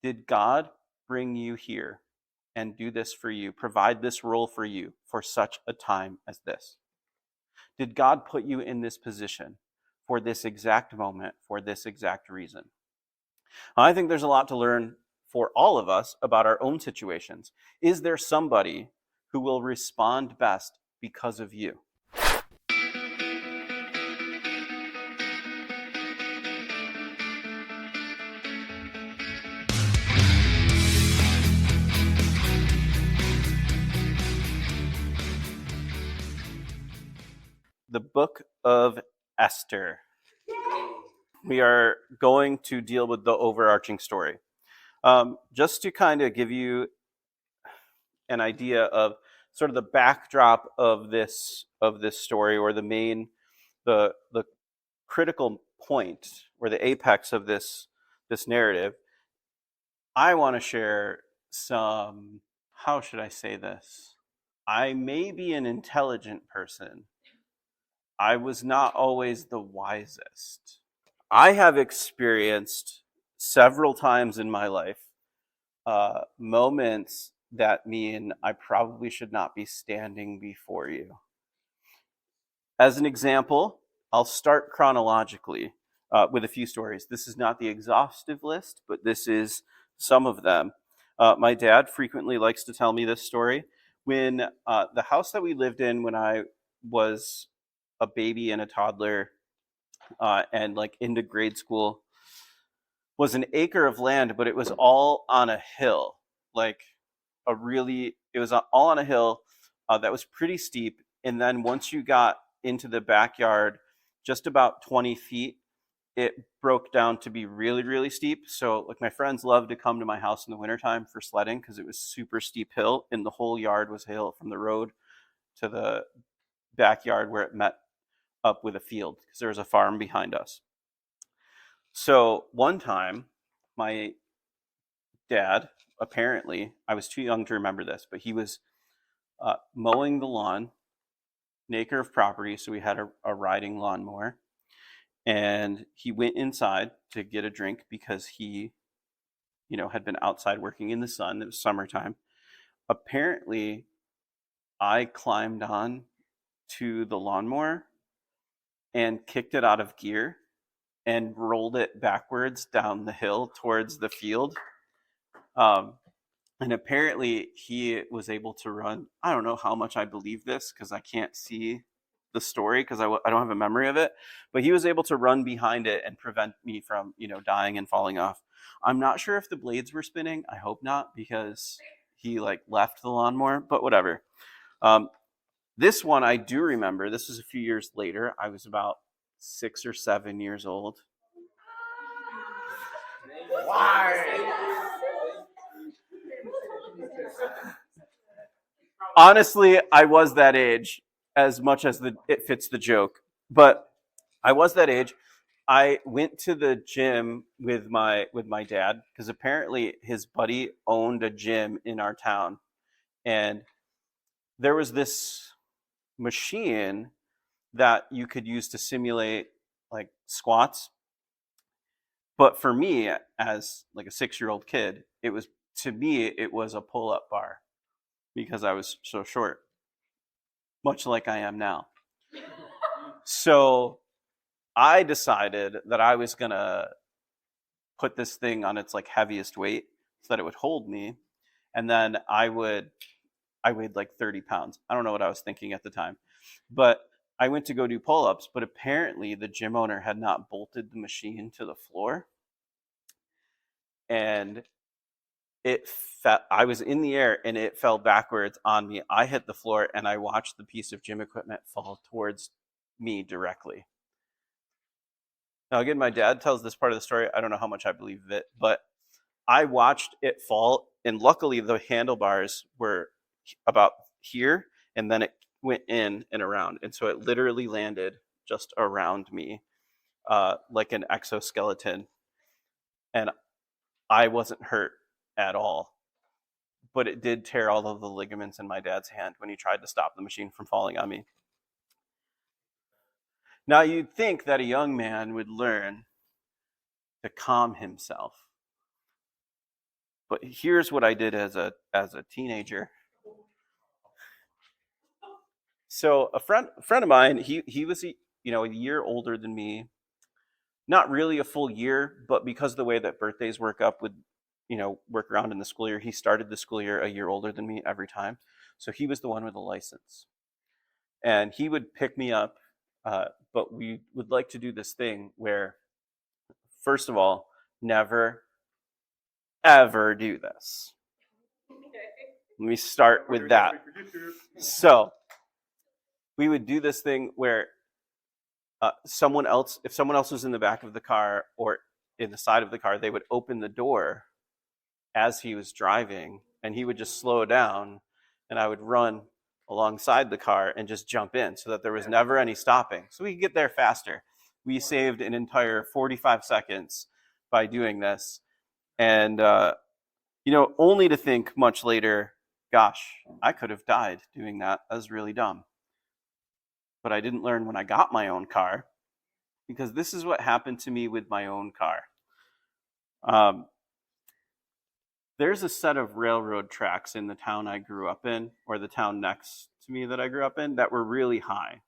Did God bring you here and do this for you, provide this role for you for such a time as this? Did God put you in this position for this exact moment, for this exact reason? I think there's a lot to learn for all of us about our own situations. Is there somebody who will respond best because of you? The book of Esther. We are going to deal with the overarching story. Just to kind of give you an idea of sort of the backdrop of this story, or the critical point or the apex of this narrative, I want to share some, how should I say this? I may be an intelligent person. I was not always the wisest. I have experienced several times in my life moments that mean I probably should not be standing before you. As an example, I'll start chronologically with a few stories. This is not the exhaustive list, but this is some of them. My dad frequently likes to tell me this story. When the house that we lived in when I was a baby and a toddler and like into grade school was an acre of land, but it was all on a hill, like it was all on a hill that was pretty steep. And then once you got into the backyard, just about 20 feet, it broke down to be really, really steep. So like my friends loved to come to my house in the wintertime for sledding because it was super steep hill, and the whole yard was a hill from the road to the backyard where it met up with a field because there was a farm behind us. So one time, my dad, apparently, I was too young to remember this, but he was mowing the lawn, an acre of property, so we had a riding lawnmower. And he went inside to get a drink because he, had been outside working in the sun. It was summertime. Apparently, I climbed on to the lawnmower and kicked it out of gear and rolled it backwards down the hill towards the field. And apparently he was able to run. I don't know how much I believe this because I can't see the story because I don't have a memory of it. But he was able to run behind it and prevent me from, dying and falling off. I'm not sure if the blades were spinning. I hope not, because he like left the lawnmower, but whatever. This one I do remember. This was a few years later. I was about 6 or 7 years old. Why? Honestly, I was that age as much as it fits the joke. But I was that age. I went to the gym with my dad because apparently his buddy owned a gym in our town, and there was this machine that you could use to simulate like squats. But for me, as like a 6-year-old kid, it was a pull-up bar because I was so short, much like I am now. So I decided that I was gonna put this thing on its like heaviest weight so that it would hold me, and then I weighed like 30 pounds. I don't know what I was thinking at the time, but I went to go do pull-ups, but apparently the gym owner had not bolted the machine to the floor, and I was in the air and it fell backwards on me. I hit the floor and I watched the piece of gym equipment fall towards me directly. Now, again, my dad tells this part of the story. I don't know how much I believe it, but I watched it fall, and luckily the handlebars were about here, and then it went in and around, and so it literally landed just around me, like an exoskeleton, and I wasn't hurt at all, but it did tear all of the ligaments in my dad's hand when he tried to stop the machine from falling on me. Now, you'd think that a young man would learn to calm himself. But here's what I did as a teenager. So a friend of mine, he was a year older than me. Not really a full year, but because of the way that birthdays work up with, work around in the school year, he started the school year a year older than me every time. So he was the one with the license. And he would pick me up. But we would like to do this thing where, first of all, never, ever do this. Let me start with that. So we would do this thing where if someone else was in the back of the car or in the side of the car, they would open the door as he was driving, and he would just slow down, and I would run alongside the car and just jump in so that there was never any stopping. So we could get there faster. We saved an entire 45 seconds by doing this. And, only to think much later, gosh, I could have died doing that. That was really dumb. But I didn't learn when I got my own car, because this is what happened to me with my own car. There's a set of railroad tracks in the town I grew up in, or the town next to me that I grew up in, that were really high.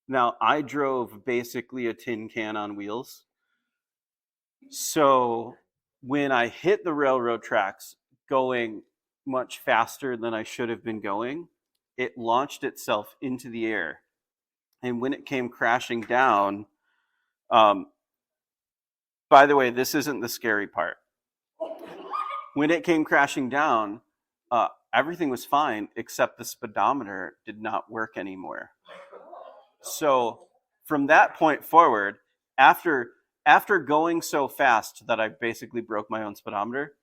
Now, I drove basically a tin can on wheels. So when I hit the railroad tracks going much faster than I should have been going, it launched itself into the air. And when it came crashing down, by the way, this isn't the scary part. When it came crashing down, everything was fine except the speedometer did not work anymore. So from that point forward, after going so fast that I basically broke my own speedometer,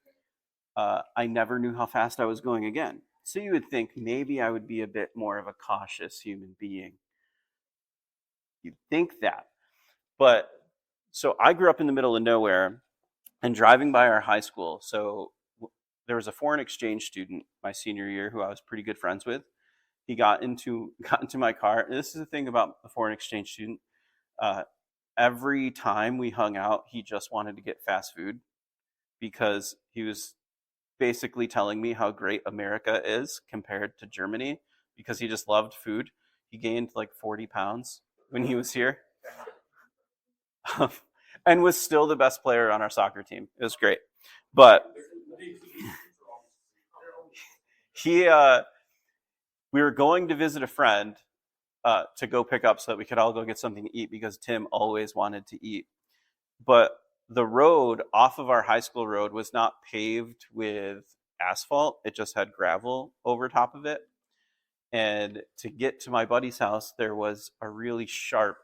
I never knew how fast I was going again. So you would think maybe I would be a bit more of a cautious human being. You'd think that. But so I grew up in the middle of nowhere and driving by our high school. So there was a foreign exchange student my senior year who I was pretty good friends with. He got into my car. And this is the thing about the foreign exchange student. Every time we hung out, he just wanted to get fast food because he was basically telling me how great America is compared to Germany because he just loved food. He gained like 40 pounds when he was here. And was still the best player on our soccer team. It was great. But we were going to visit a friend to go pick up so that we could all go get something to eat because Tim always wanted to eat. But the road off of our high school road was not paved with asphalt. It just had gravel over top of it. And to get to my buddy's house, there was a really sharp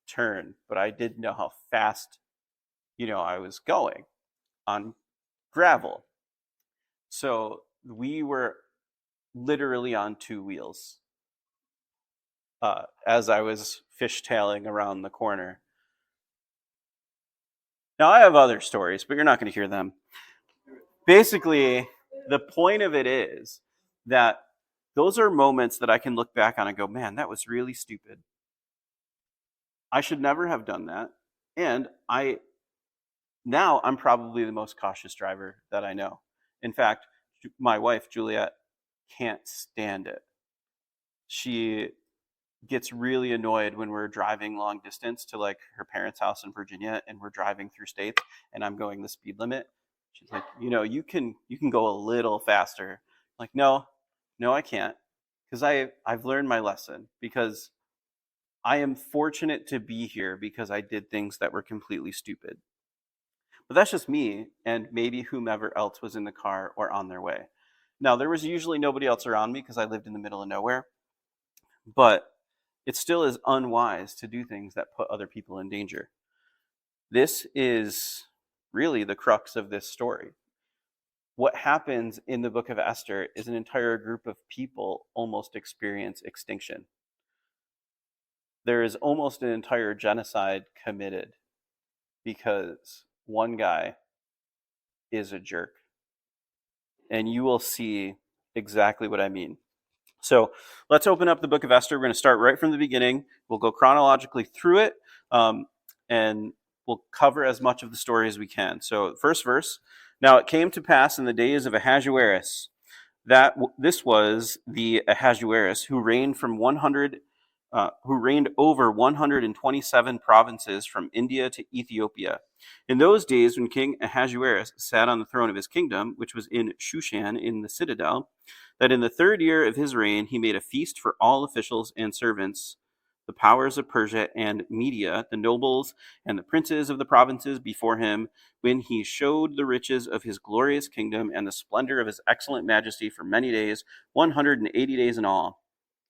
turn, but I didn't know how fast, I was going on gravel. So we were literally on two wheels as I was fishtailing around the corner. Now, I have other stories, but you're not going to hear them. Basically, the point of it is that those are moments that I can look back on and go, man, that was really stupid. I should never have done that. And now I'm probably the most cautious driver that I know. In fact, my wife, Juliet, can't stand it. She gets really annoyed when we're driving long distance to like her parents' house in Virginia and we're driving through states and I'm going the speed limit. She's like, you can go a little faster. I'm like, no, I can't. Because I've learned my lesson, because I am fortunate to be here because I did things that were completely stupid. But that's just me and maybe whomever else was in the car or on their way. Now, there was usually nobody else around me because I lived in the middle of nowhere. But it still is unwise to do things that put other people in danger. This is really the crux of this story. What happens in the book of Esther is an entire group of people almost experience extinction. There is almost an entire genocide committed because one guy is a jerk. And you will see exactly what I mean. So let's open up the book of Esther. We're going to start right from the beginning. We'll go chronologically through it. And we'll cover as much of the story as we can. So, first verse. Now it came to pass in the days of Ahasuerus that this was the Ahasuerus who reigned over 127 provinces from India to Ethiopia. In those days, when King Ahasuerus sat on the throne of his kingdom, which was in Shushan in the citadel, that in the 3rd year of his reign he made a feast for all officials and servants, the powers of Persia and Media, the nobles and the princes of the provinces before him, when he showed the riches of his glorious kingdom and the splendor of his excellent majesty for many days, 180 days in all.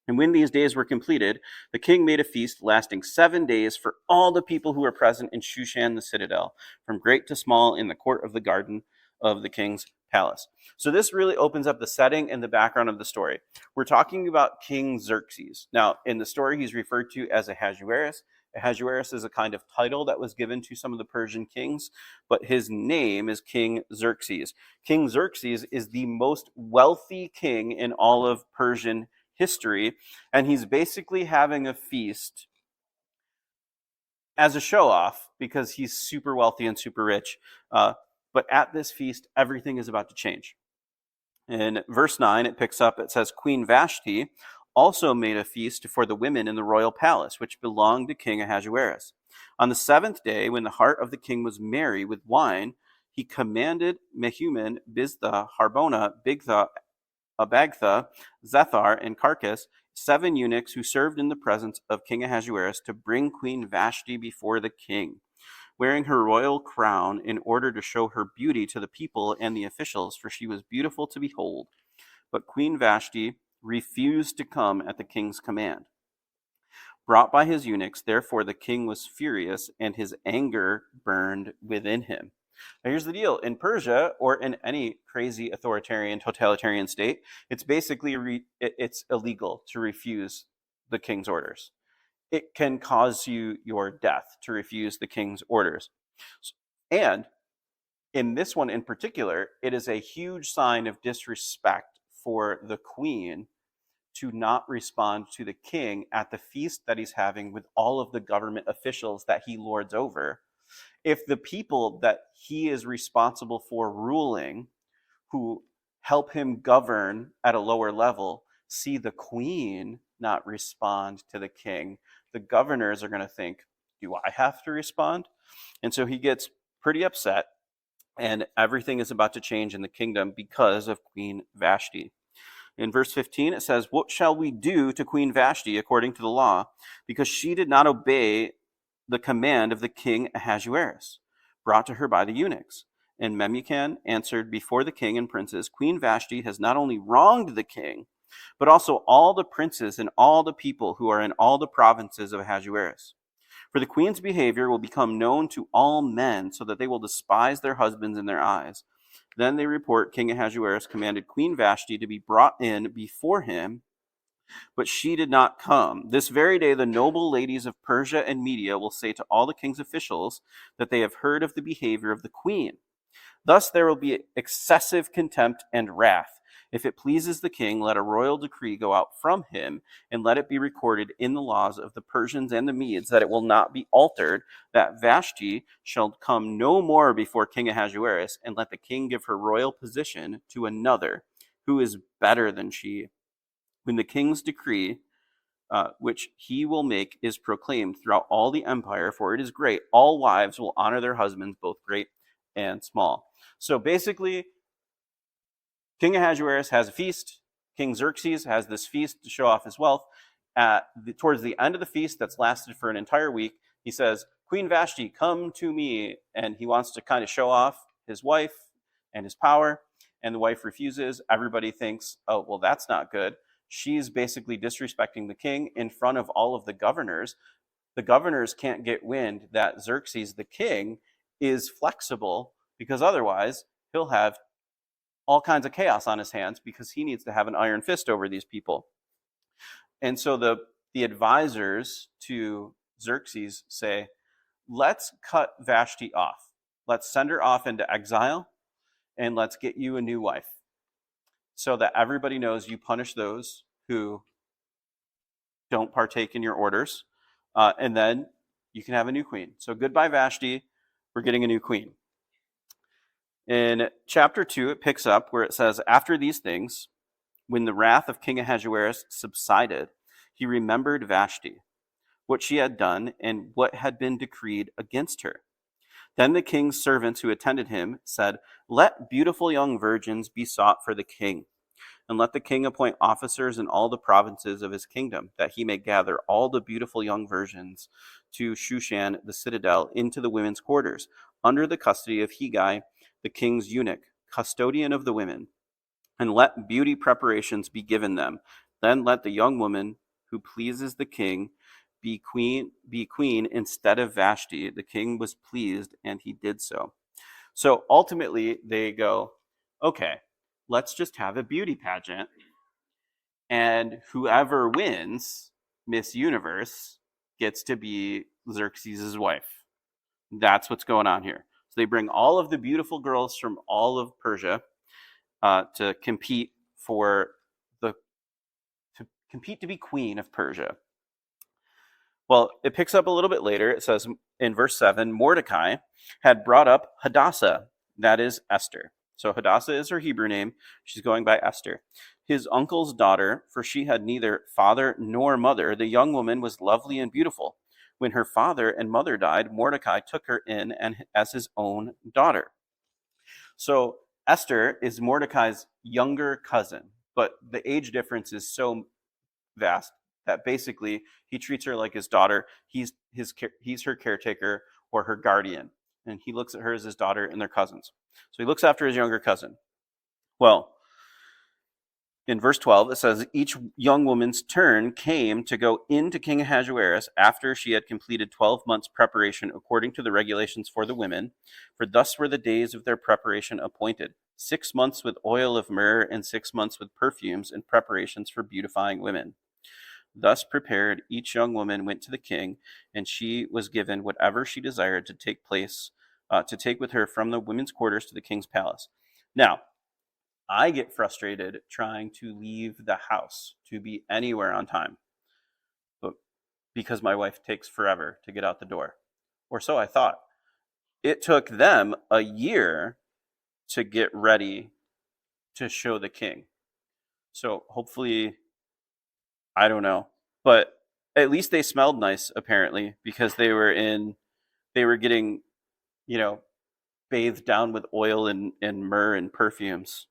And when these days were completed, the king made a feast lasting 7 days for all the people who were present in Shushan the citadel, from great to small, in the court of the garden of the king's palace. So this really opens up the setting and the background of the story. We're talking about King Xerxes. Now, in the story, he's referred to as Ahasuerus. Ahasuerus is a kind of title that was given to some of the Persian kings, but his name is King Xerxes. King Xerxes is the most wealthy king in all of Persian history, and he's basically having a feast as a show off because he's super wealthy and super rich. But at this feast, everything is about to change. In verse 9, it picks up, it says, Queen Vashti also made a feast for the women in the royal palace, which belonged to King Ahasuerus. On the 7th day, when the heart of the king was merry with wine, he commanded Mehuman, Biztha, Harbona, Bigtha, Abagtha, Zethar, and Carcass, 7 eunuchs who served in the presence of King Ahasuerus, to bring Queen Vashti before the king, wearing her royal crown, in order to show her beauty to the people and the officials, for she was beautiful to behold. But Queen Vashti refused to come at the king's command. Brought by his eunuchs, therefore the king was furious, and his anger burned within him. Now here's the deal. In Persia, or in any crazy authoritarian, totalitarian state, it's basically it's illegal to refuse the king's orders. It can cause you your death to refuse the king's orders. And in this one in particular, it is a huge sign of disrespect for the queen to not respond to the king at the feast that he's having with all of the government officials that he lords over. If the people that he is responsible for ruling, who help him govern at a lower level, see the queen not respond to the king, the governors are going to think, do I have to respond? And so he gets pretty upset, and everything is about to change in the kingdom because of Queen Vashti. In verse 15, it says, What shall we do to Queen Vashti according to the law? Because she did not obey the command of the king Ahasuerus, brought to her by the eunuchs. And Memucan answered before the king and princes, Queen Vashti has not only wronged the king, but also all the princes and all the people who are in all the provinces of Ahasuerus. For the queen's behavior will become known to all men, so that they will despise their husbands in their eyes. Then they report King Ahasuerus commanded Queen Vashti to be brought in before him, but she did not come. This very day, the noble ladies of Persia and Media will say to all the king's officials that they have heard of the behavior of the queen. Thus there will be excessive contempt and wrath. If it pleases the king, let a royal decree go out from him, and let it be recorded in the laws of the Persians and the Medes that it will not be altered, that Vashti shall come no more before King Ahasuerus, and let the king give her royal position to another, who is better than she. When the king's decree, which he will make, is proclaimed throughout all the empire, for it is great, all wives will honor their husbands, both great and small. So basically, King Ahasuerus has a feast. King Xerxes has this feast to show off his wealth. Towards the end of the feast, that's lasted for an entire week, he says, Queen Vashti, come to me. And he wants to kind of show off his wife and his power. And the wife refuses. Everybody thinks, oh, well, that's not good. She's basically disrespecting the king in front of all of the governors. The governors can't get wind that Xerxes, the king, is flexible, because otherwise he'll have all kinds of chaos on his hands, because he needs to have an iron fist over these people. And so the advisors to Xerxes say, let's cut Vashti off. Let's send her off into exile, and let's get you a new wife, so that everybody knows you punish those who don't partake in your orders. And then You can have a new queen. So goodbye, Vashti. We're getting a new queen. In chapter 2, it picks up where it says, after these things, when the wrath of King Ahasuerus subsided, he remembered Vashti, what she had done, and what had been decreed against her. Then the king's servants who attended him said, let beautiful young virgins be sought for the king, and let the king appoint officers in all the provinces of his kingdom, that he may gather all the beautiful young virgins to Shushan the citadel into the women's quarters, under the custody of Hegai, the king's eunuch, custodian of the women, and let beauty preparations be given them. Then let the young woman who pleases the king be queen instead of Vashti. The king was pleased, and he did so. So ultimately, they go, okay, let's just have a beauty pageant, and whoever wins Miss Universe gets to be Xerxes' wife. That's what's going on here. So they bring all of the beautiful girls from all of Persia to compete to be queen of Persia. Well, it picks up a little bit later. It says in verse 7, Mordecai had brought up Hadassah, that is Esther. So Hadassah is her Hebrew name. She's going by Esther. His uncle's daughter, for she had neither father nor mother. The young woman was lovely and beautiful. When her father and mother died, Mordecai took her in and as his own daughter. So Esther is Mordecai's younger cousin, but the age difference is so vast that basically he treats her like his daughter. He's her caretaker or her guardian, and he looks at her as his daughter, and they're cousins. So he looks after his younger cousin. Well, in verse 12, it says, each young woman's turn came to go into King Ahasuerus after she had completed 12 months' preparation according to the regulations for the women, for thus were the days of their preparation appointed, 6 months with oil of myrrh and 6 months with perfumes and preparations for beautifying women. Thus prepared, each young woman went to the king, and she was given whatever she desired to take with her from the women's quarters to the king's palace. Now, I get frustrated trying to leave the house to be anywhere on time, but because my wife takes forever to get out the door, or so I thought. It took them a year to get ready to show the king. So hopefully, I don't know, but at least they smelled nice apparently, because they were getting, bathed down with oil and myrrh and perfumes.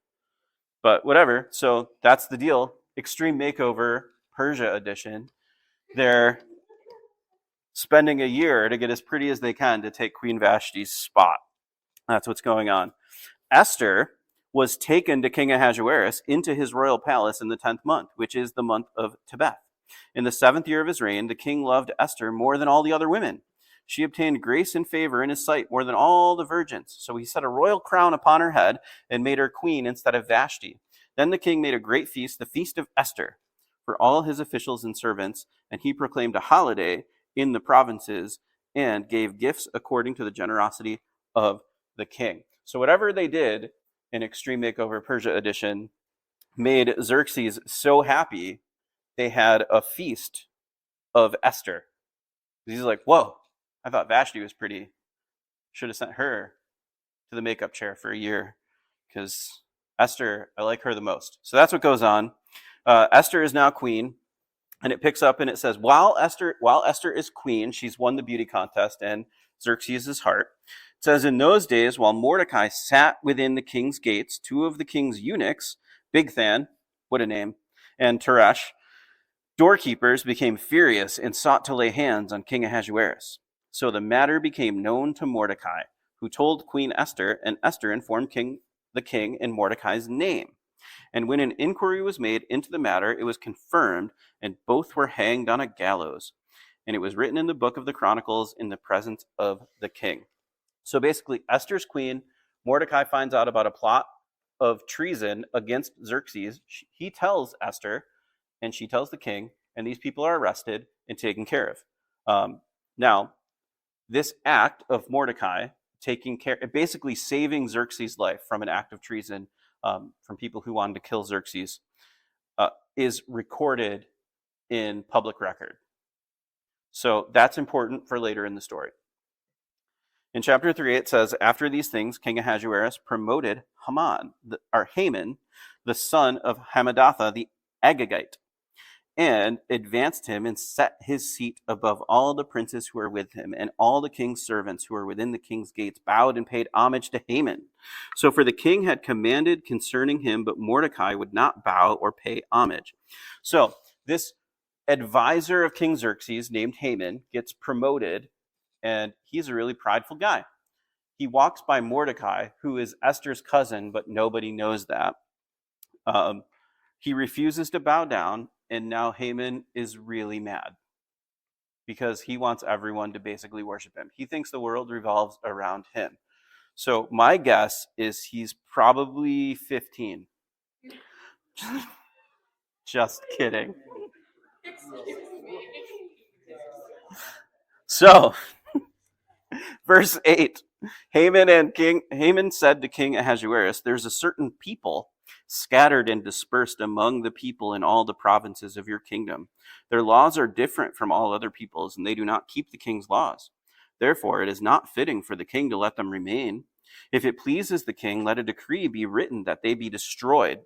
But whatever. So that's the deal. Extreme Makeover Persia edition. They're spending a year to get as pretty as they can to take Queen Vashti's spot. That's what's going on. Esther was taken to King Ahasuerus into his royal palace in the 10th month, which is the month of Tebeth. In the 7th year of his reign, the king loved Esther more than all the other women. She obtained grace and favor in his sight more than all the virgins. So he set a royal crown upon her head and made her queen instead of Vashti. Then the king made a great feast, the feast of Esther, for all his officials and servants, and he proclaimed a holiday in the provinces and gave gifts according to the generosity of the king. So whatever they did in Extreme Makeover Persia edition made Xerxes so happy, they had a feast of Esther. He's like, whoa, I thought Vashti was pretty. Should have sent her to the makeup chair for a year, because Esther, I like her the most. So that's what goes on. Esther is now queen, and it picks up and it says, while Esther is queen, she's won the beauty contest and Xerxes' heart. It says, in those days, while Mordecai sat within the king's gates, two of the king's eunuchs, Bigthan, what a name, and Teresh, doorkeepers, became furious and sought to lay hands on King Ahasuerus. So the matter became known to Mordecai, who told Queen Esther, and Esther informed the king in Mordecai's name. And when an inquiry was made into the matter, it was confirmed, and both were hanged on a gallows. And it was written in the book of the Chronicles in the presence of the king. So basically, Esther's queen. Mordecai finds out about a plot of treason against Xerxes. He tells Esther, and she tells the king, and these people are arrested and taken care of. Now, this act of Mordecai basically saving Xerxes' life from an act of treason from people who wanted to kill Xerxes, is recorded in public record. So that's important for later in the story. In chapter 3, it says, after these things, King Ahasuerus promoted Haman, the son of Hammedatha the Agagite, and advanced him and set his seat above all the princes who were with him, and all the king's servants who were within the king's gates bowed and paid homage to Haman. So for the king had commanded concerning him, but Mordecai would not bow or pay homage. So this advisor of King Xerxes named Haman gets promoted, and he's a really prideful guy. He walks by Mordecai, who is Esther's cousin, but nobody knows that. He refuses to bow down, and now Haman is really mad because he wants everyone to basically worship him. He thinks the world revolves around him. So my guess is he's probably 15. Just kidding. So, verse 8. Haman said to King Ahasuerus, there's a certain people scattered and dispersed among the people in all the provinces of your kingdom. Their laws are different from all other people's, and they do not keep the king's laws. Therefore, it is not fitting for the king to let them remain. If it pleases the king, let a decree be written that they be destroyed,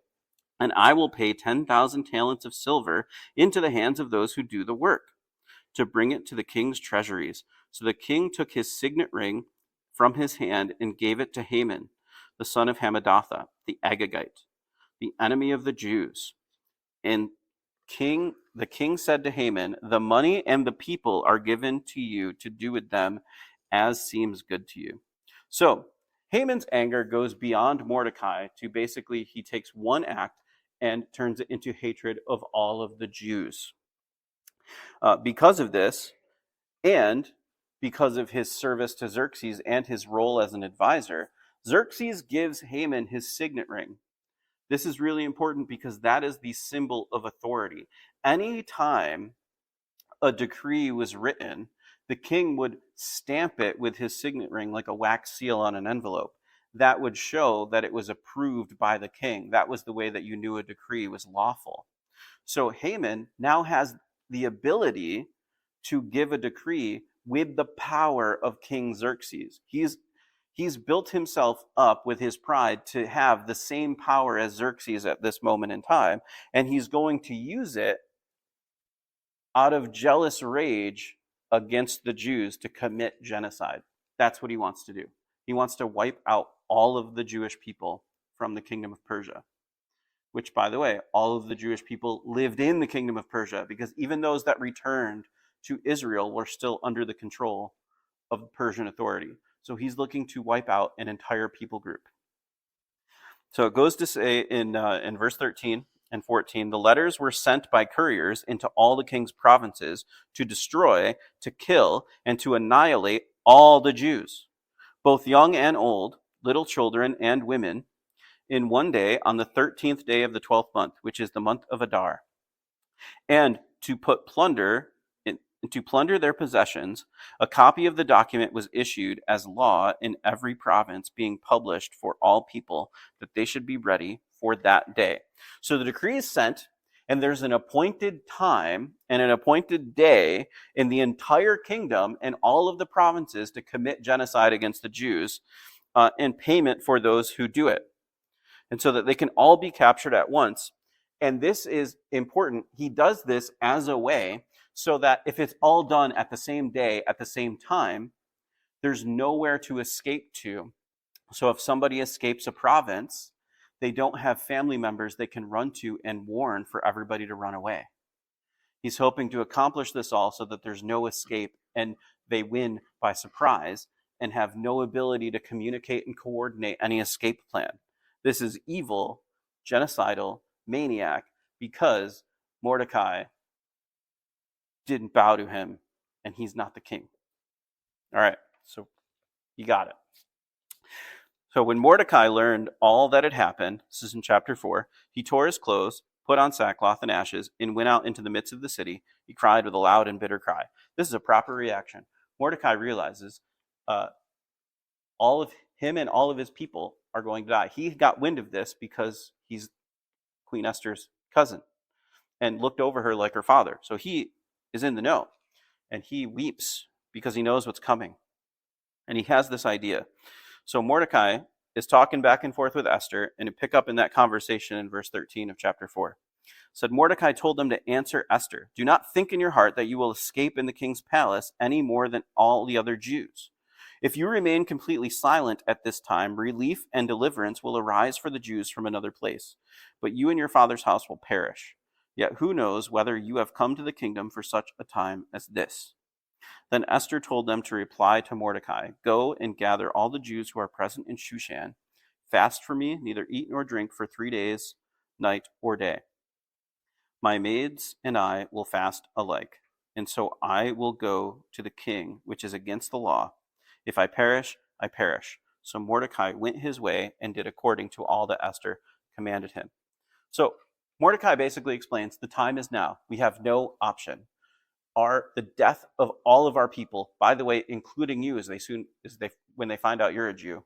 and I will pay 10,000 talents of silver into the hands of those who do the work, to bring it to the king's treasuries. So the king took his signet ring from his hand and gave it to Haman, the son of Hammedatha, the Agagite, the enemy of the Jews. And the king said to Haman, the money and the people are given to you to do with them as seems good to you. So Haman's anger goes beyond Mordecai to basically he takes one act and turns it into hatred of all of the Jews. Because of this, and because of his service to Xerxes and his role as an advisor, Xerxes gives Haman his signet ring. This is really important because that is the symbol of authority. Anytime a decree was written, the king would stamp it with his signet ring like a wax seal on an envelope. That would show that it was approved by the king. That was the way that you knew a decree was lawful. So Haman now has the ability to give a decree with the power of King Xerxes. He's built himself up with his pride to have the same power as Xerxes at this moment in time, and he's going to use it out of jealous rage against the Jews to commit genocide. That's what he wants to do. He wants to wipe out all of the Jewish people from the kingdom of Persia, which, by the way, all of the Jewish people lived in the kingdom of Persia, because even those that returned to Israel were still under the control of Persian authority. So he's looking to wipe out an entire people group. So it goes to say in verse 13 and 14, the letters were sent by couriers into all the king's provinces to destroy, to kill, and to annihilate all the Jews, both young and old, little children and women, in one day on the 13th day of the 12th month, which is the month of Adar, and to plunder their possessions. A copy of the document was issued as law in every province, being published for all people, that they should be ready for that day. So the decree is sent, and there's an appointed time and an appointed day in the entire kingdom and all of the provinces to commit genocide against the Jews, and payment for those who do it, and so that they can all be captured at once. And this is important. He does this as a way so that if it's all done at the same day, at the same time, there's nowhere to escape to. So if somebody escapes a province, they don't have family members they can run to and warn for everybody to run away. He's hoping to accomplish this all so that there's no escape and they win by surprise and have no ability to communicate and coordinate any escape plan. This is evil, genocidal, maniac, because Mordecai didn't bow to him and he's not the king. All right, so you got it. So when Mordecai learned all that had happened, this is in chapter 4, he tore his clothes, put on sackcloth and ashes, and went out into the midst of the city. He cried with a loud and bitter cry. This is a proper reaction. Mordecai realizes all of him and all of his people are going to die. He got wind of this because he's Queen Esther's cousin and looked over her like her father. So he is in the know. and he weeps because he knows what's coming. And he has this idea. So Mordecai is talking back and forth with Esther, and you pick up in that conversation in verse 13 of chapter 4. It said, Mordecai told them to answer Esther, do not think in your heart that you will escape in the king's palace any more than all the other Jews. If you remain completely silent at this time, relief and deliverance will arise for the Jews from another place, but you and your father's house will perish. Yet who knows whether you have come to the kingdom for such a time as this? Then Esther told them to reply to Mordecai, go and gather all the Jews who are present in Shushan. Fast for me, neither eat nor drink for 3 days, night or day. My maids and I will fast alike, and so I will go to the king, which is against the law. If I perish, I perish. So Mordecai went his way and did according to all that Esther commanded him. So Mordecai basically explains the time is now. We have no option. The death of all of our people, by the way, including you, when they find out you're a Jew,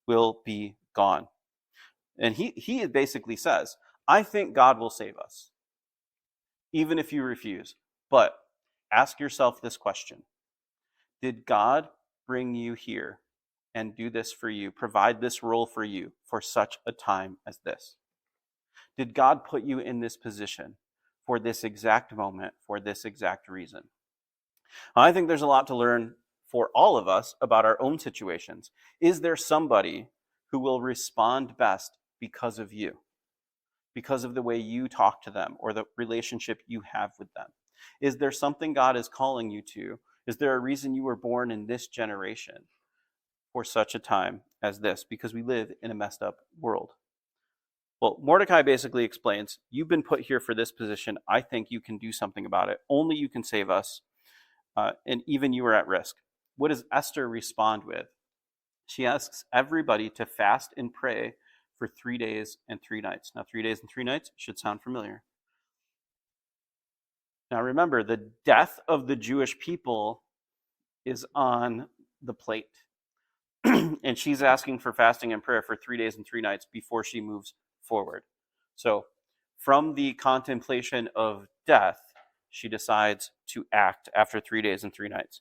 will be gone. And he basically says, I think God will save us, even if you refuse. But ask yourself this question. Did God bring you here and do this for you, provide this role for you for such a time as this? Did God put you in this position for this exact moment, for this exact reason? I think there's a lot to learn for all of us about our own situations. Is there somebody who will respond best because of you, because of the way you talk to them or the relationship you have with them? Is there something God is calling you to? Is there a reason you were born in this generation for such a time as this? Because we live in a messed up world. Well, Mordecai basically explains, you've been put here for this position. I think you can do something about it. Only you can save us. And even you are at risk. What does Esther respond with? She asks everybody to fast and pray for 3 days and 3 nights. Now, 3 days and 3 nights should sound familiar. Now, remember, the death of the Jewish people is on the plate. And she's asking for fasting and prayer for 3 days and 3 nights before she moves forward. So from the contemplation of death, she decides to act after 3 days and 3 nights.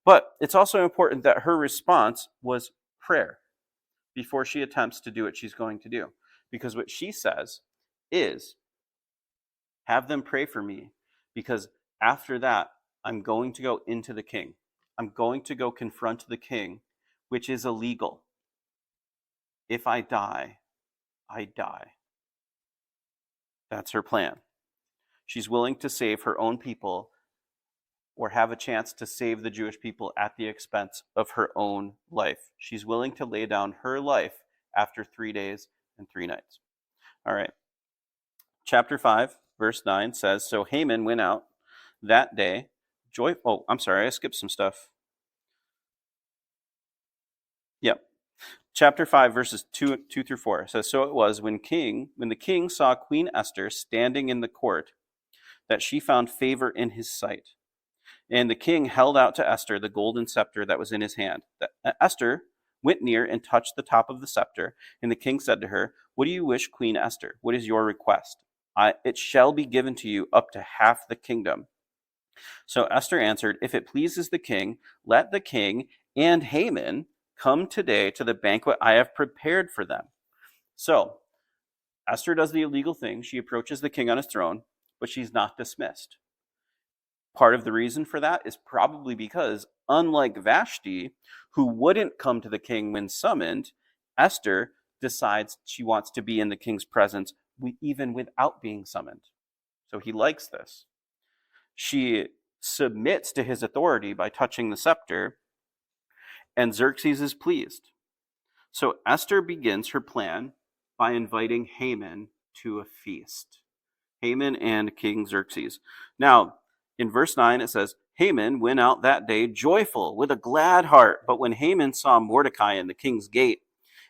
But it's also important that her response was prayer before she attempts to do what she's going to do. Because what she says is, have them pray for me, because after that, I'm going to go into the king. I'm going to go confront the king, which is illegal. If I die, I die. That's her plan. She's willing to save her own people or have a chance to save the Jewish people at the expense of her own life. She's willing to lay down her life after 3 days and 3 nights. All right. Chapter 5, verse 9 says, so Haman went out that day. I skipped some stuff. Yep. Chapter 5, verses 2 through 4 says, so it was when the king saw Queen Esther standing in the court, that she found favor in his sight. And the king held out to Esther the golden scepter that was in his hand. Esther went near and touched the top of the scepter, and the king said to her, what do you wish, Queen Esther? What is your request? It shall be given to you up to half the kingdom. So Esther answered, if it pleases the king, let the king and Haman come today to the banquet I have prepared for them. So Esther does the illegal thing. She approaches the king on his throne, but she's not dismissed. Part of the reason for that is probably because, unlike Vashti, who wouldn't come to the king when summoned, Esther decides she wants to be in the king's presence even without being summoned. So he likes this. She submits to his authority by touching the scepter, and Xerxes is pleased. So Esther begins her plan by inviting Haman to a feast. Haman and King Xerxes. Now, in verse 9 it says, Haman went out that day joyful with a glad heart. But when Haman saw Mordecai in the king's gate,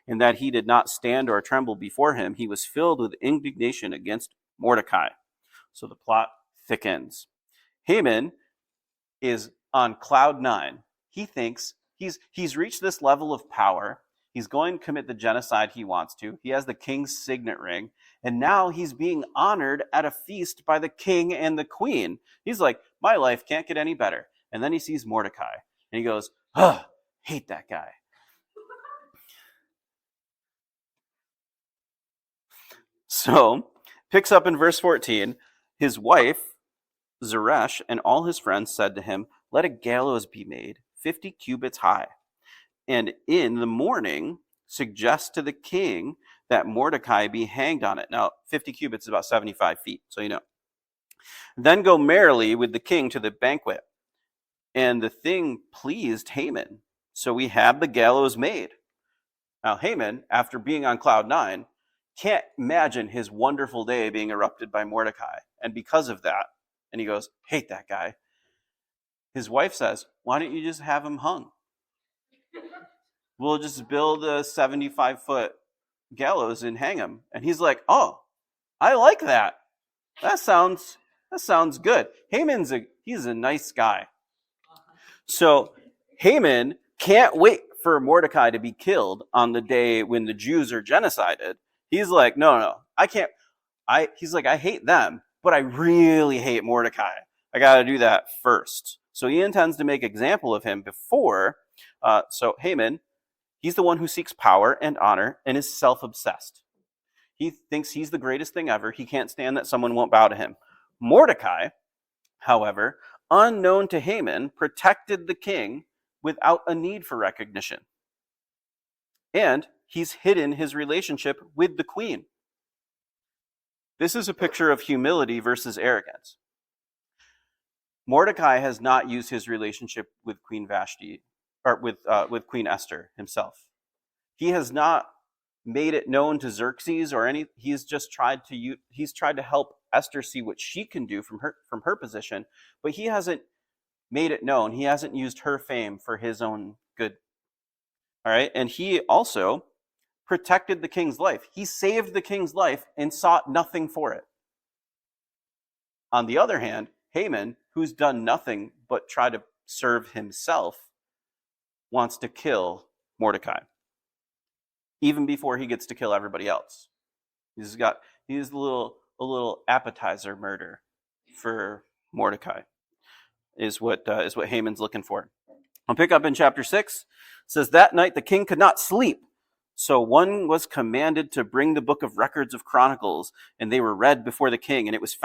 and that he did not stand or tremble before him, he was filled with indignation against Mordecai. So the plot thickens. Haman is on cloud 9. He thinks he's reached this level of power. He's going to commit the genocide he wants to. He has the king's signet ring. And now he's being honored at a feast by the king and the queen. He's like, my life can't get any better. And then he sees Mordecai, and he goes, ugh, hate that guy. So, picks up in verse 14, his wife, Zeresh, and all his friends said to him, let a gallows be made, 50 cubits high, and in the morning suggest to the king that Mordecai be hanged on it. Now, 50 cubits is about 75 feet, so you know. Then go merrily with the king to the banquet. And the thing pleased Haman. So we have the gallows made. Now, Haman, after being on cloud nine, can't imagine his wonderful day being erupted by Mordecai. And because of that, and he goes, hate that guy. His wife says, why don't you just have him hung? We'll just build a 75-foot gallows and hang him. And he's like, oh, I like that. That sounds good. He's a nice guy. So Haman can't wait for Mordecai to be killed on the day when the Jews are genocided. He's like, no, I can't. He's like, I hate them, but I really hate Mordecai. I got to do that first. So he intends to make example of him before. So Haman, he's the one who seeks power and honor and is self-obsessed. He thinks he's the greatest thing ever. He can't stand that someone won't bow to him. Mordecai, however, unknown to Haman, protected the king without a need for recognition. And he's hidden his relationship with the queen. This is a picture of humility versus arrogance. Mordecai has not used his relationship with Queen Vashti, or with Queen Esther himself. He has not made it known to Xerxes or any. He's tried to help Esther see what she can do from her position, but he hasn't made it known. He hasn't used her fame for his own good. All right, and he also protected the king's life. He saved the king's life and sought nothing for it. On the other hand, Haman, who's done nothing but try to serve himself, wants to kill Mordecai, even before he gets to kill everybody else. He's a little appetizer murder for Mordecai, is what Haman's looking for. I'll pick up in chapter 6. It says, that night the king could not sleep. So one was commanded to bring the book of records of Chronicles, and they were read before the king. And it was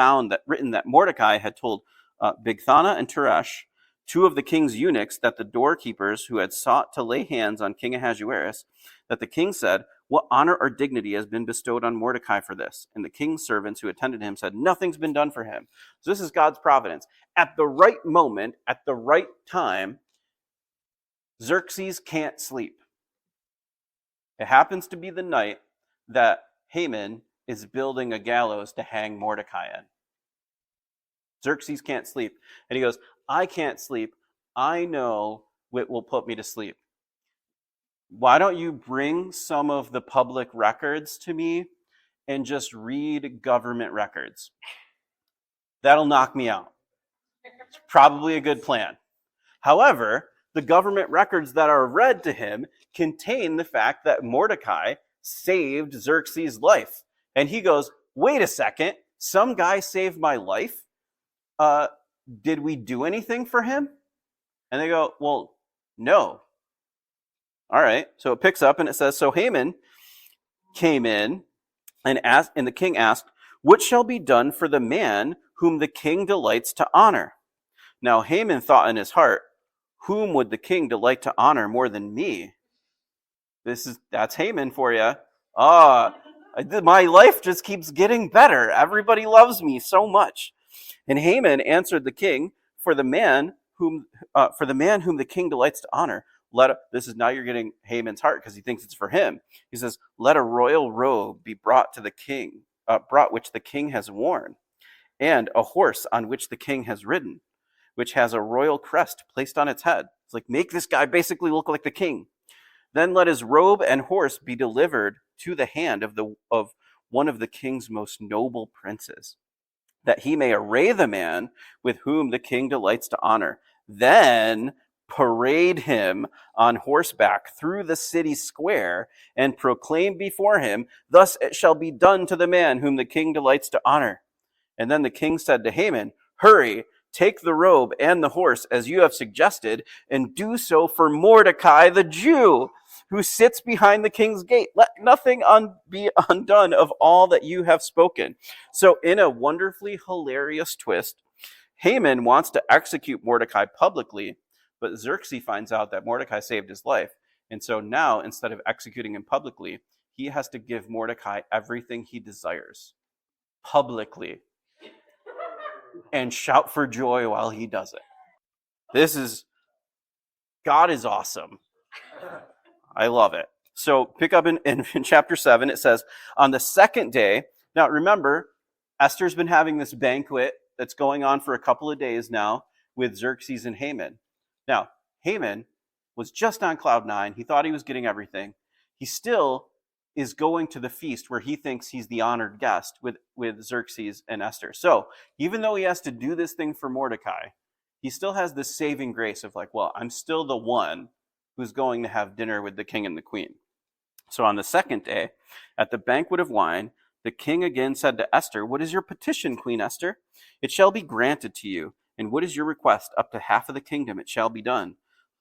written that Mordecai had told Bigthana and Teresh, two of the king's eunuchs, that the doorkeepers who had sought to lay hands on King Ahasuerus, that the king said, what honor or dignity has been bestowed on Mordecai for this? And the king's servants who attended him said, nothing's been done for him. So this is God's providence. At the right moment, at the right time, Xerxes can't sleep. It happens to be the night that Haman is building a gallows to hang Mordecai in. Xerxes can't sleep. And he goes, I can't sleep. I know what will put me to sleep. Why don't you bring some of the public records to me and just read government records? That'll knock me out. It's probably a good plan. However, the government records that are read to him contain the fact that Mordecai saved Xerxes' life. And he goes, wait a second, some guy saved my life? Did we do anything for him? And they go, well, no. All right, so it picks up and it says, so Haman came in and the king asked, what shall be done for the man whom the king delights to honor? Now Haman thought in his heart, whom would the king delight to honor more than me? That's Haman for you. My life just keeps getting better. Everybody loves me so much. And Haman answered the king, for the man whom the king delights to honor. Now you're getting Haman's heart because he thinks it's for him. He says, let a royal robe be brought to the king, which the king has worn, and a horse on which the king has ridden, which has a royal crest placed on its head. It's like, make this guy basically look like the king. Then let his robe and horse be delivered to the hand of one of the king's most noble princes, that he may array the man with whom the king delights to honor. Then parade him on horseback through the city square and proclaim before him, thus it shall be done to the man whom the king delights to honor. And then the king said to Haman, hurry, Take the robe and the horse, as you have suggested, and do so for Mordecai the Jew, who sits behind the king's gate. Let nothing be undone of all that you have spoken." So in a wonderfully hilarious twist, Haman wants to execute Mordecai publicly, but Xerxes finds out that Mordecai saved his life. And so now, instead of executing him publicly, he has to give Mordecai everything he desires publicly and shout for joy while he does it. God is awesome. I love it. So pick up in chapter 7, it says, on the second day, now remember, Esther's been having this banquet that's going on for a couple of days now with Xerxes and Haman. Now, Haman was just on cloud 9. He thought he was getting everything. He still is going to the feast where he thinks he's the honored guest with Xerxes and Esther. So even though he has to do this thing for Mordecai, he still has this saving grace of like, well, I'm still the one who's going to have dinner with the king and the queen. So on the second day, at the banquet of wine, the king again said to Esther, "What is your petition, Queen Esther? It shall be granted to you. And what is your request? Up to half of the kingdom it shall be done."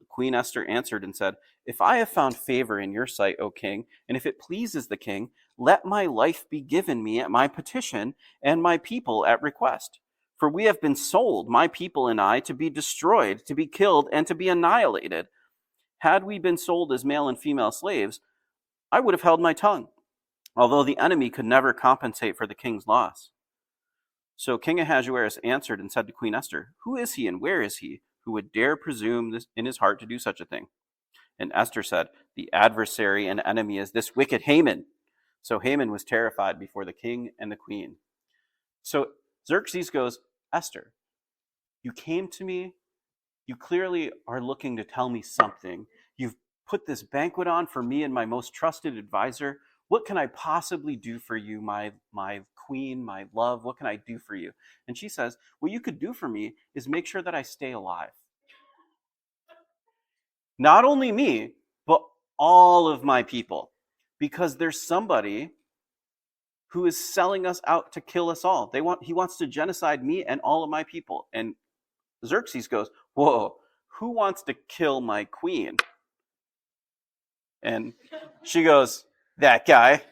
Queen Esther answered and said, "If I have found favor in your sight, O king, and if it pleases the king, let my life be given me at my petition, and my people at request. For we have been sold, my people and I, to be destroyed, to be killed, and to be annihilated. Had we been sold as male and female slaves, I would have held my tongue, although the enemy could never compensate for the king's loss." So King Ahasuerus answered and said to Queen Esther, "Who is he and where is he who would dare presume this in his heart to do such a thing?" And Esther said, "The adversary and enemy is this wicked Haman." So Haman was terrified before the king and the queen. So Xerxes goes, "Esther, you came to me. You clearly are looking to tell me something. You've put this banquet on for me and my most trusted advisor. What can I possibly do for you, my queen, my love? What can I do for you?" And she says, "What you could do for me is make sure that I stay alive. Not only me, but all of my people. Because there's somebody who is selling us out to kill us all. He wants to genocide me and all of my people." And Xerxes goes, "Whoa, who wants to kill my queen?" And she goes, "That guy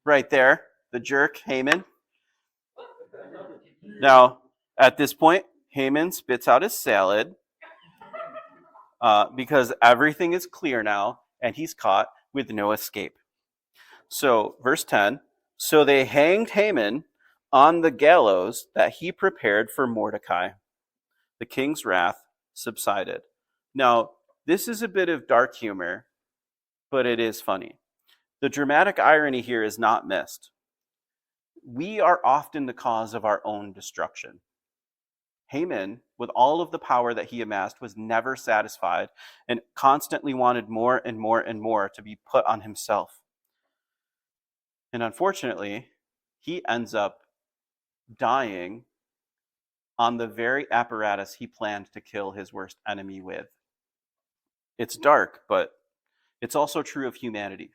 right there, the jerk, Haman." Now, at this point, Haman spits out his salad because everything is clear now, and he's caught with no escape. So, verse 10, so they hanged Haman on the gallows that he prepared for Mordecai. The king's wrath subsided. Now, this is a bit of dark humor, but it is funny. The dramatic irony here is not missed. We are often the cause of our own destruction. Haman, with all of the power that he amassed, was never satisfied and constantly wanted more and more and more to be put on himself. And unfortunately, he ends up dying on the very apparatus he planned to kill his worst enemy with. It's dark, but it's also true of humanity.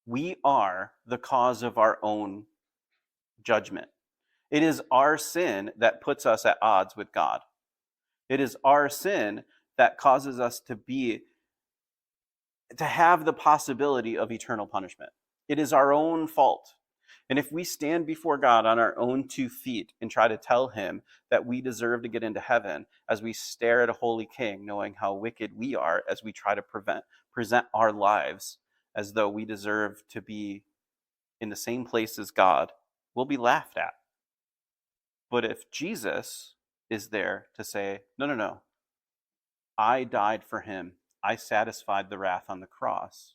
We are the cause of our own judgment. It is our sin that puts us at odds with God. It is our sin that causes us to have the possibility of eternal punishment. It is our own fault. And if we stand before God on our own 2 feet and try to tell him that we deserve to get into heaven as we stare at a holy king, knowing how wicked we are, as we try to present our lives as though we deserve to be in the same place as God, we'll be laughed at. But if Jesus is there to say, no, I died for him, I satisfied the wrath on the cross.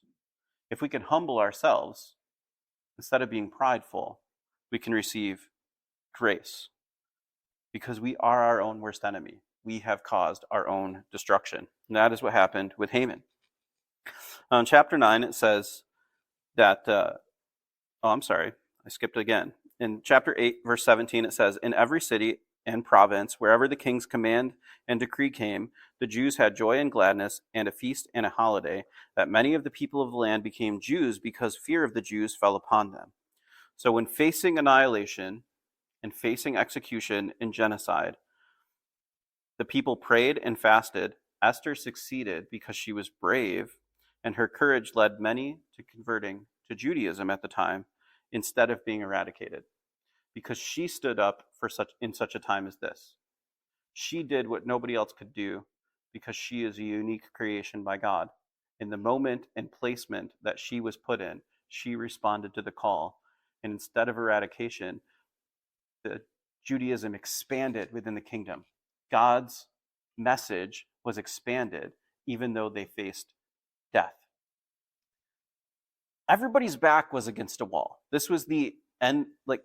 If we can humble ourselves, instead of being prideful, we can receive grace. Because we are our own worst enemy. We have caused our own destruction. And that is what happened with Haman. In chapter 9, it says that, I skipped again. In chapter 8, verse 17, it says, "In every city and province, wherever the king's command and decree came, the Jews had joy and gladness, and a feast and a holiday, that many of the people of the land became Jews because fear of the Jews fell upon them." So when facing annihilation and facing execution and genocide, the people prayed and fasted. Esther succeeded because she was brave, and her courage led many to converting to Judaism at the time instead of being eradicated, because she stood up for such a time as this. She did what nobody else could do because she is a unique creation by God. In the moment and placement that she was put in, she responded to the call. And instead of eradication, the Judaism expanded within the kingdom. God's message was expanded even though they faced death. Everybody's back was against a wall. This was the end, like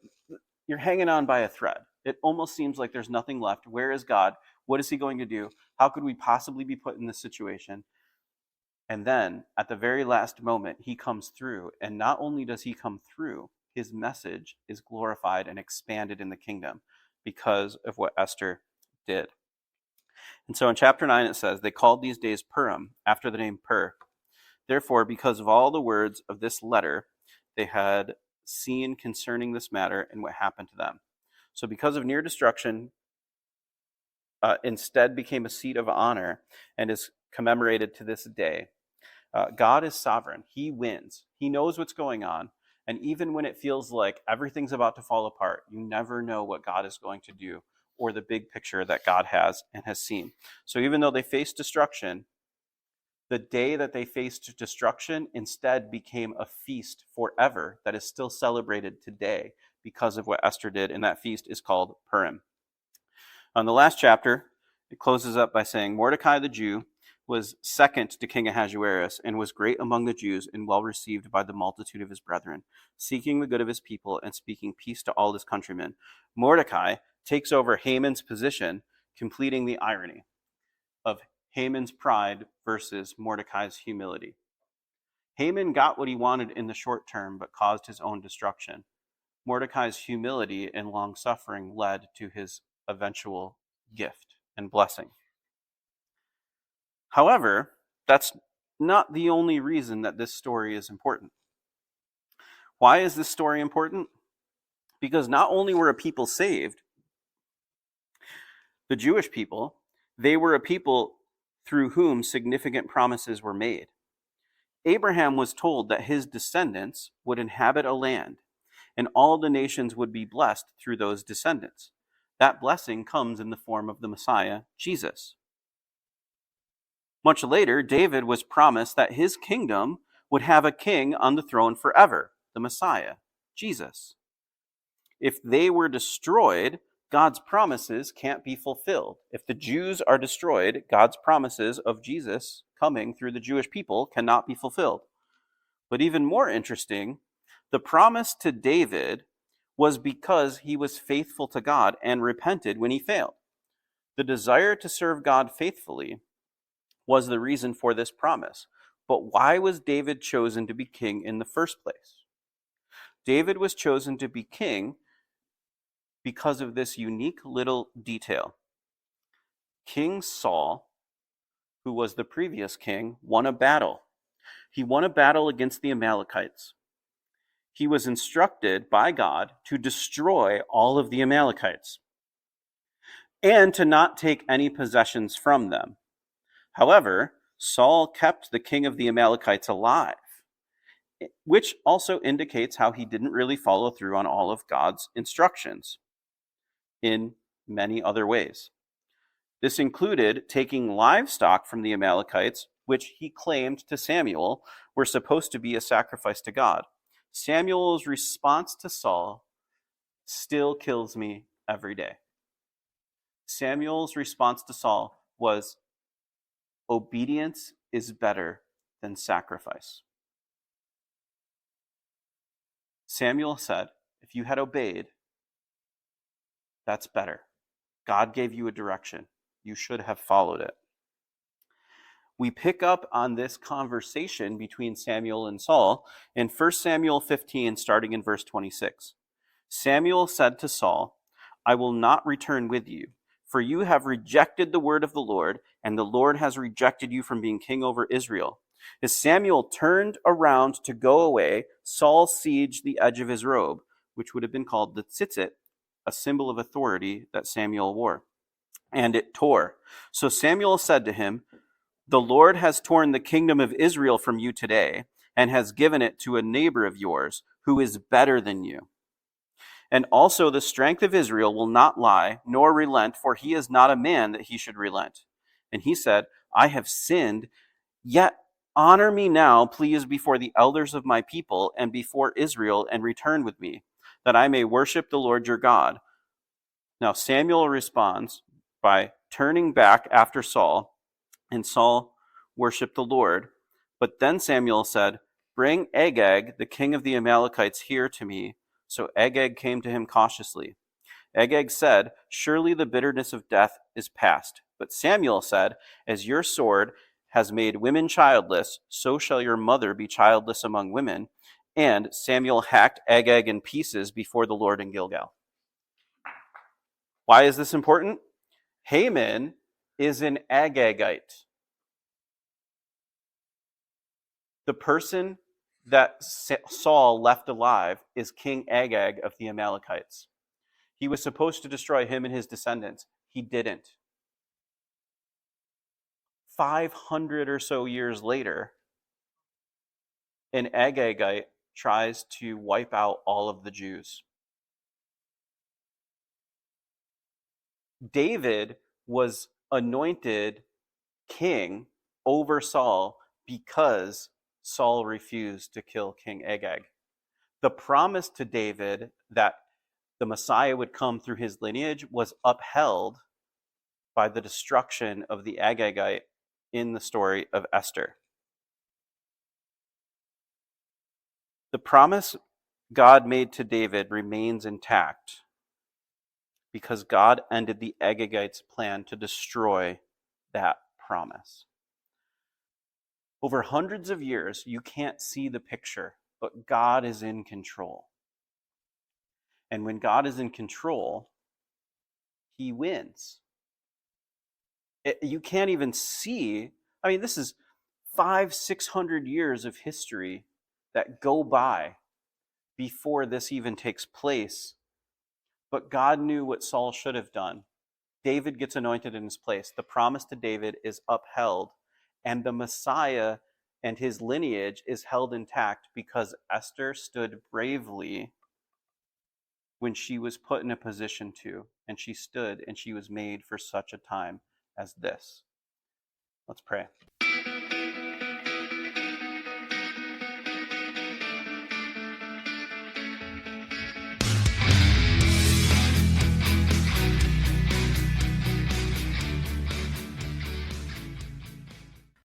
you're hanging on by a thread. It almost seems like there's nothing left. Where is God? What is he going to do? How could we possibly be put in this situation? And then at the very last moment, he comes through. And not only does he come through, his message is glorified and expanded in the kingdom because of what Esther did. And so in chapter 9, it says, they called these days Purim, after the name Pur. Therefore, because of all the words of this letter, they had seen concerning this matter and what happened to them. So because of near destruction, instead became a seat of honor and is commemorated to this day. God is sovereign. He wins. He knows what's going on. And even when it feels like everything's about to fall apart, you never know what God is going to do or the big picture that God has and has seen. So even though they faced destruction, the day that they faced destruction instead became a feast forever that is still celebrated today because of what Esther did. And that feast is called Purim. On the last chapter, it closes up by saying, Mordecai the Jew was second to King Ahasuerus and was great among the Jews and well received by the multitude of his brethren, seeking the good of his people and speaking peace to all his countrymen. Mordecai takes over Haman's position, completing the irony of Haman's pride versus Mordecai's humility. Haman got what he wanted in the short term, but caused his own destruction. Mordecai's humility and long-suffering led to his eventual gift and blessing. However, that's not the only reason that this story is important. Why is this story important? Because not only were a people saved, the Jewish people, they were a people through whom significant promises were made. Abraham was told that his descendants would inhabit a land, and all the nations would be blessed through those descendants. That blessing comes in the form of the Messiah, Jesus. Much later, David was promised that his kingdom would have a king on the throne forever, the Messiah, Jesus. If they were destroyed, God's promises can't be fulfilled. If the Jews are destroyed, God's promises of Jesus coming through the Jewish people cannot be fulfilled. But even more interesting, the promise to David was because he was faithful to God and repented when he failed. The desire to serve God faithfully was the reason for this promise. But why was David chosen to be king in the first place? David was chosen to be king because of this unique little detail. King Saul, who was the previous king, won a battle. He won a battle against the Amalekites. He was instructed by God to destroy all of the Amalekites and to not take any possessions from them. However, Saul kept the king of the Amalekites alive, which also indicates how he didn't really follow through on all of God's instructions in many other ways. This included taking livestock from the Amalekites, which he claimed to Samuel were supposed to be a sacrifice to God. Samuel's response to Saul still kills me every day. Samuel's response to Saul was, obedience is better than sacrifice. Samuel said, if you had obeyed, that's better. God gave you a direction. You should have followed it. We pick up on this conversation between Samuel and Saul in 1 Samuel 15, starting in verse 26. Samuel said to Saul, I will not return with you, for you have rejected the word of the Lord, and the Lord has rejected you from being king over Israel. As Samuel turned around to go away, Saul sieged the edge of his robe, which would have been called the tzitzit, a symbol of authority that Samuel wore. And it tore. So Samuel said to him, "The Lord has torn the kingdom of Israel from you today, and has given it to a neighbor of yours who is better than you. And also the strength of Israel will not lie, nor relent, for he is not a man that he should relent." And he said, "I have sinned, yet honor me now, please, before the elders of my people and before Israel, and return with me, that I may worship the Lord your God." Now Samuel responds by turning back after Saul, and Saul worshiped the Lord. But then Samuel said, "Bring Agag, the king of the Amalekites, here to me." So Agag came to him cautiously. Agag said, "Surely the bitterness of death is past." But Samuel said, "As your sword has made women childless, so shall your mother be childless among women." And Samuel hacked Agag in pieces before the Lord in Gilgal. Why is this important? Haman is an Agagite. The person that Saul left alive is King Agag of the Amalekites. He was supposed to destroy him and his descendants. He didn't. 500 or so years later, an Agagite tries to wipe out all of the Jews. David was anointed king over Saul because Saul refused to kill King Agag. The promise to David that the Messiah would come through his lineage was upheld by the destruction of the Agagite in the story of Esther. The promise God made to David remains intact because God ended the Agagites' plan to destroy that promise. Over hundreds of years, you can't see the picture, but God is in control. And when God is in control, he wins. You can't even see. I mean, this is 500-600 years of history that go by before this even takes place. But God knew what Saul should have done. David gets anointed in his place. The promise to David is upheld, and the Messiah and his lineage is held intact because Esther stood bravely when she was put in a position to, and she stood and she was made for such a time as this. Let's pray.